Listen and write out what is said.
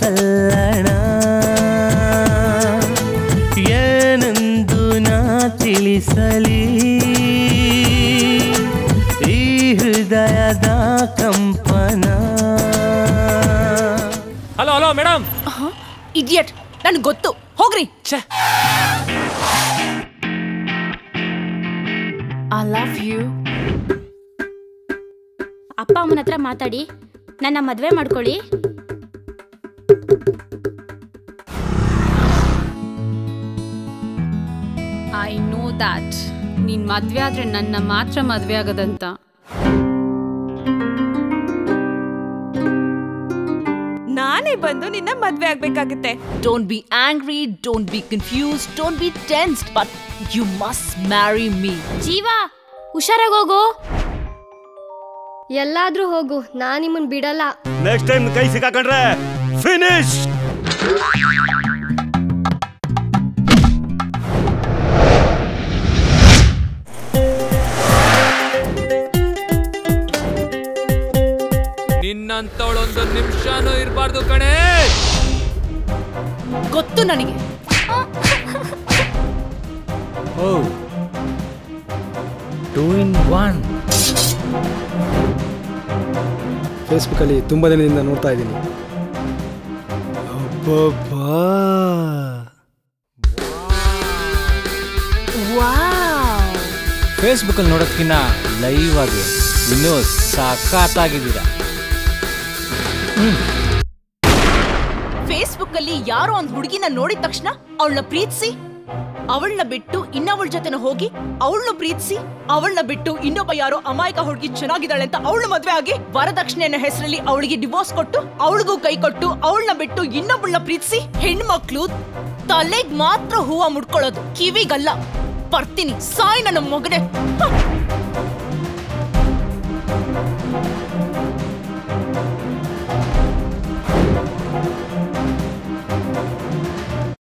ತಲ್ಲಣ ಏನೆಂದು ನಾ ತಿಳಿಸಲಿ ಈ ಹೃದಯದ ಕಂಪನ. Hello hello madam. ಇಡಿಯಟ್, ನನ್ಗೆ ಗೊತ್ತು, ಹೋಗ್ರಿ. I love you. ಅಪ್ಪ ಅಮ್ಮನ ಹತ್ರ ಮಾತಾಡಿ ನನ್ನ ಮದುವೆ ಮಾಡ್ಕೊಳ್ಳಿ. ಐ ನೋ ದ್ಯಾಟ್ ನೀನ್ ಮದ್ವೆ ಆದ್ರೆ ನನ್ನ ಮಾತ್ರ ಮದ್ವೆ ಆಗದಂತ. ನಾನೇ ಬಂದು ನಿನ್ನ ಮದ್ವೆ ಆಗ್ಬೇಕಾಗುತ್ತೆ. Don't be angry, don't be confused, don't be tensed, but you must marry me. ಜೀವ, ಹುಷಾರಾಗಿ ಹೋಗು. ಎಲ್ಲಾದ್ರೂ ಹೋಗು, ನಾನ್ ನಿಮ್ಮನ್ ಬಿಡಲ್ಲ. ನೆಕ್ಸ್ಟ್ ಟೈಮ್ ಕೈ ಸಿಕ್ಕಾಕೊಂಡ್ರೆ ಫಿನಿಶ್. ನಿನ್ನಂತವಳೊಂದು ನಿಮಿಷನೂ ಇರಬಾರ್ದು ಕಣೆ. ಗೊತ್ತು ನನಗೆ. ಓ 2 in 1. ಫೇಸ್ಬುಕ್ಕಲ್ಲಿ ತುಂಬ ದಿನದಿಂದ ನೋಡ್ತಾ ಇದ್ದೀನಿ. ಫೇಸ್ಬುಕ್ಕಲ್ಲಿ ನೋಡೋದಕ್ಕಿಂತ ಲೈವ್ ಆಗಿ ಇನ್ನೂ ಸಖತ್ತಾಗಿದ್ದೀರಾ. ಫೇಸ್ಬುಕ್ ಅಲ್ಲಿ ಯಾರೋ ಒಂದ್ ಹುಡುಗಿನ ನೋಡಿದ ತಕ್ಷಣ ಅವಳನ್ನ ಪ್ರೀತಿಸಿ, ಅವಳನ್ನ ಬಿಟ್ಟು ಇನ್ನೊಬ್ಬಳ ಜೊತೆನ ಹೋಗಿ ಅವಳನ್ನ ಪ್ರೀತಿಸಿ, ಅವಳನ್ನ ಬಿಟ್ಟು ಇನ್ನೊಬ್ಬ ಯಾರೋ ಅಮಾಯಕ ಹುಡುಗಿ ಚೆನ್ನಾಗಿದ್ದಾಳೆ ಅಂತ ಅವಳ ಮದ್ವೆ ಆಗಿ ವರದಕ್ಷಿಣೆಯ ಹೆಸರಲ್ಲಿ ಅವಳಿಗೆ ಡಿವೋರ್ಸ್ ಕೊಟ್ಟು ಅವಳಿಗೂ ಕೈ ಕೊಟ್ಟು ಅವಳನ್ನ ಬಿಟ್ಟು ಇನ್ನೊಬ್ಬಳನ್ನ ಪ್ರೀತಿಸಿ, ಹೆಣ್ಮಕ್ಳು ತಲೆಗ್ ಮಾತ್ರ ಹೂವ ಮುಡ್ಕೊಳ್ಳೋದು, ಕಿವಿಗಲ್ಲ. ಬರ್ತೀನಿ, ಸಾಯ್ ನನ್ನ ಮಗನೇ.